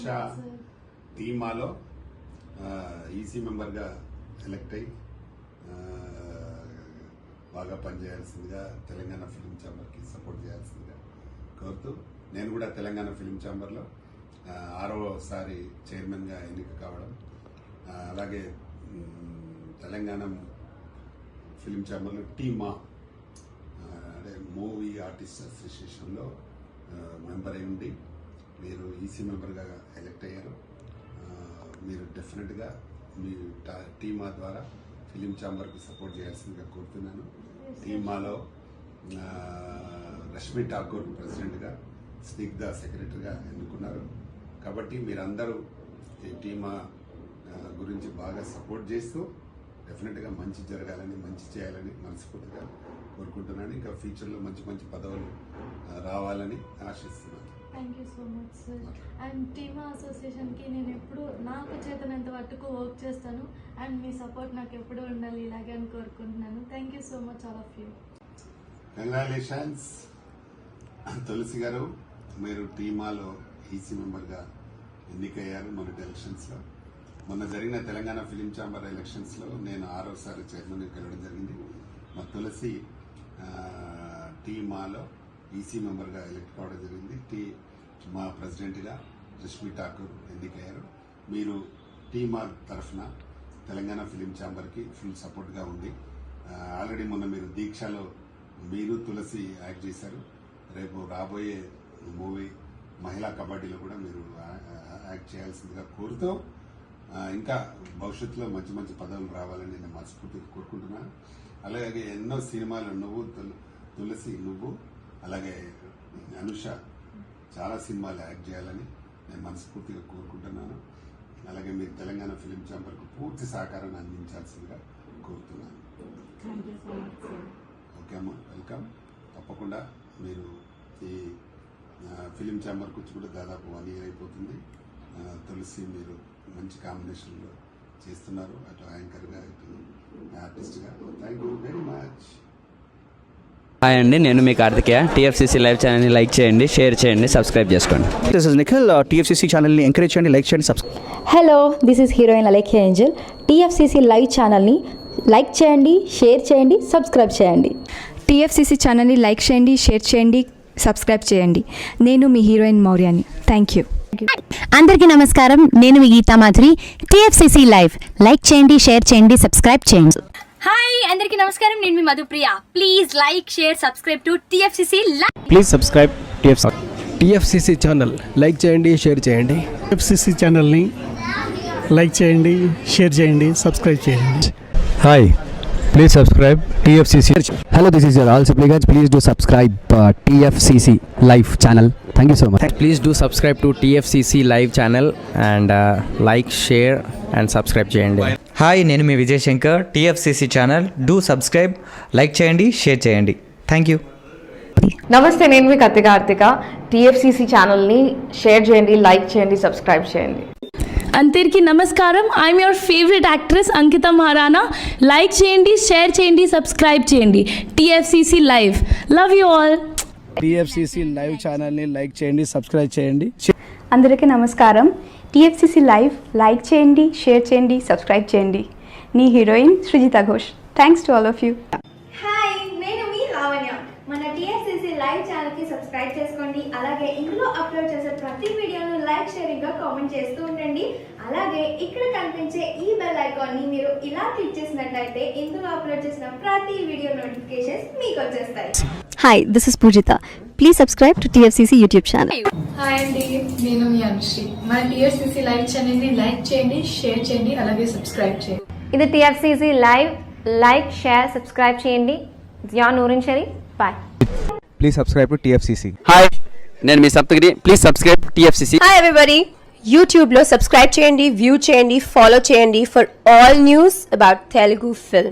Anusha టీమాలో EC మెంబర్గా elect అయ్యి బాగా పనిచేయాల్సిందిగా తెలంగాణ ఫిలిం ఛాంబర్కి సపోర్ట్ చేయాల్సిందిగా కోరుతూ నేను కూడా తెలంగాణ ఫిలిం ఛాంబర్లో 6వసారి చైర్మన్గా ఎన్నిక కావడం, అలాగే తెలంగాణ ఫిలిం ఛాంబర్లో టీమా అంటే మూవీ ఆర్టిస్ట్ అసోసియేషన్లో మెంబర్ అయి ఉండి మీరు ఈసీ మెంబర్గా ఎలక్ట్ అయ్యారు. మీరు డెఫినెట్గా మీ టీమా ద్వారా ఫిలిం ఛాంబర్కి సపోర్ట్ చేయాల్సిందిగా కోరుతున్నాను. టీమాలో రష్మి ఠాకూర్ ప్రెసిడెంట్గా, స్నిగ్ధ సెక్రటరీగా ఎన్నుకున్నారు. కాబట్టి మీరందరూ ఈ టీమా గురించి బాగా సపోర్ట్ చేస్తూ డెఫినెట్గా మంచి జరగాలని, మంచి చేయాలని మనస్ఫూర్తిగా కోరుకుంటున్నాను. ఇంకా ఫ్యూచర్లో మంచి మంచి పదవులు రావాలని ఆశిస్తున్నాను. Thank you so much sir. And టీమా అసోసియేషన్కి నేను ఎప్పుడు నాకు చేతనంత మట్టుకు వర్క్ చేస్తాను. అండ్ మీ సపోర్ట్ నాకు ఎప్పుడు ఉండాలి ఇలాగే అని కోరుకుంటున్నాను. Thank you so much all of you. Congratulations Tulasi గారు, మీరు టీమాలో ఈసీ మెంబర్గా ఎన్నికయ్యారు. మొన్నటి ఎలక్షన్స్లో, మొన్న జరిగిన తెలంగాణ ఫిలిం ఛాంబర్ ఎలక్షన్స్లో నేను 6వసారి చైర్మన్గా గెలవడం జరిగింది. మా తులసి టీమాలో ఈసీ మెంబర్గా ఎలక్ట్ కావడం జరిగింది. మా ప్రెసిడెంట్గా రష్మి ఠాకూర్ ఎన్నికయ్యారు. మీరు టీమా తరఫున తెలంగాణ ఫిలిం ఛాంబర్కి ఫుల్ సపోర్ట్గా ఉంది. ఆల్రెడీ మొన్న మీరు దీక్షలో మీరు తులసి యాక్ట్ చేశారు. రేపు రాబోయే మూవీ మహిళా కబడ్డీలో కూడా మీరు యాక్ట్ చేయాల్సిందిగా కోరుతూ ఇంకా భవిష్యత్తులో మంచి మంచి పదవులు రావాలని నేను మనస్ఫూర్తిగా కోరుకుంటున్నాను. అలాగే ఎన్నో సినిమాలు తులసి నువ్వు అలాగే అనుష చాలా సినిమాలు యాక్ట్ చేయాలని నేను మనస్ఫూర్తిగా కోరుకుంటున్నాను. అలాగే మీరు తెలంగాణ ఫిలిం ఛాంబర్కు పూర్తి సహకారాన్ని అందించాల్సిందిగా కోరుతున్నాను. ఓకే అమ్మా, వెల్కమ్. తప్పకుండా మీరు ఈ ఫిలిం ఛాంబర్కి వచ్చి కూడా దాదాపు 1 year అయిపోతుంది. తులసి మీరు మంచి కాంబినేషన్లో చేస్తున్నారు, అటు యాంకర్గా ఇటు ఆర్టిస్ట్గా. Thank you very much. Hi అండి, నేను మీ కార్తికేయ. టీఎఫ్సీసీ లైవ్ ఛానల్ని లైక్ చేయండి, షేర్ చేయండి, సబ్స్క్రైబ్ చేసుకోండి. This is Nikhil. టీఎఫ్సీసీ ఛానల్ని ఎంకరేజ్ చేయండి, లైక్ చేయండి, subscribe. Hello, this is heroine Alekhya Angel. TFCC live ఛానల్ని లైక్ చేయండి, షేర్ చేయండి, సబ్స్క్రైబ్ చేయండి. టీఎఫ్సీసీ ఛానల్ని లైక్ చేయండి, షేర్ చేయండి, సబ్స్క్రైబ్ చేయండి. నేను మీ హీరోయిన్ మౌర్యాని. Thank you. అందరికీ నమస్కారం, నేను మీ Geetha Madhuri. TFCC live like చేయండి, షేర్ చేయండి, సబ్స్క్రైబ్ చేయండి. హాయ్ అందరికీ నమస్కారం, నేను మీ Madhupriya. Please like, share, subscribe to TFCC live. Please subscribe TFCC channel like చేయండి, షేర్ చేయండి. టీఎఫ్సీసీ ఛానల్ని లైక్ చేయండి, షేర్ చేయండి, సబ్స్క్రైబ్ చేయండి. Hi, please subscribe TFCC. Hello, this is your all Sipligunj. Please do subscribe TFCC live channel. Thank you so much. Please do subscribe to TFCC live channel and like, share and subscribe చేయండి. Hi, నేను మీ Vijay Shankar. TFCC channel do subscribe, like చేయండి, share చేయండి. Thank you. నమస్తే, నేను మీ Karthika. TFCC ఛానల్ని share చేయండి, like చేయండి, subscribe చేయండి. అందరికీ నమస్కారం. I'm your favourite actress Ankita Maharana. Like చేయండి, షేర్ చేయండి, సబ్స్క్రైబ్ చేయండి. TFCC live. Love you all. TFCC live ఛానల్ని లైక్ చేయండి, సబ్స్క్రైబ్ చేయండి. అందరికీ నమస్కారం. టీఎఫ్సీసీ లైవ్ లైక్ చేయండి, షేర్ చేయండి, సబ్స్క్రైబ్ చేయండి. నీ heroine Srujitha Ghosh. Thanks to all of you. Hi, నేను మీ లావణ్య. మన టీఎఫ్సీసీ లైవ్ ఛానల్కి సబ్స్క్రైబ్ చేసుకోండి. అలాగే ఇందులో అప్లోడ్ చేసే ప్రతి వీడియోను లైక్, షేరింగ్గా కామెంట్ చేస్తూ ఉండండి. అలాగే ఇక్కడ కనిపించే ఈ బెల్ ఐకాన్ని మీరు ఇలా క్లిక్ చేసినట్లయితే ఇందులో అప్లోడ్ చేసిన ప్రతి వీడియో నోటిఫికేషన్స్ మీకు వచ్చేస్తాయి. Hi, this is Poojitha. Please subscribe to TFCC YouTube channel. Hi అండి, నేను మీ అనుశ్రీ. మన టీఎఫ్సీసీ లైవ్ ఛానల్ని లైక్ చేయండి, షేర్ చేయండి, అలాగే సబ్స్క్రైబ్ చేయండి. ఇది TFCC live. Like, share, subscribe చేయండి. Zia Noorin Sharif. Bye. Please subscribe to TFCC. Hi, నేను మీ Saptagiri. Please subscribe TFCC. Hi everybody. యూట్యూబ్లో సబ్స్క్రైబ్ చేయండి, వ్యూ చేయండి, ఫాలో చేయండి for all news about Telugu film.